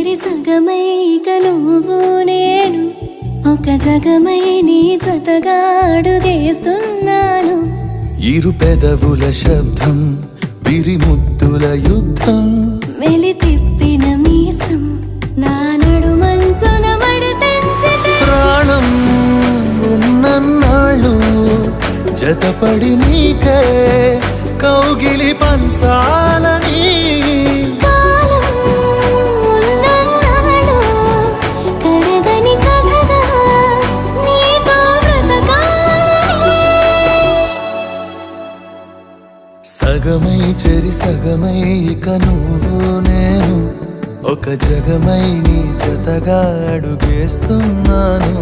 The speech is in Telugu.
చెరి సగమై ఇక నువ్వు నేను ఒక జగమై నీ జతగా అడుగేస్తున్నాను. ఇరు పెదవుల శబ్దం విరి ముద్దుల యుద్ధం మెలి తిప్పిన మీసం నా నడుమంచున మడతెంచితే ప్రాణం ఉన్నన్నాళ్ళు జతపడి నీకే కౌగిలి పంచాలని కాలం ఉన్నన్నాడు కరగని కథగా నీతో బ్రతకాలని. సగమై చెరి సగమై ఇక నువ్వు నేను ఒక జగమై నీ జతగా అడుగేస్తున్నాను.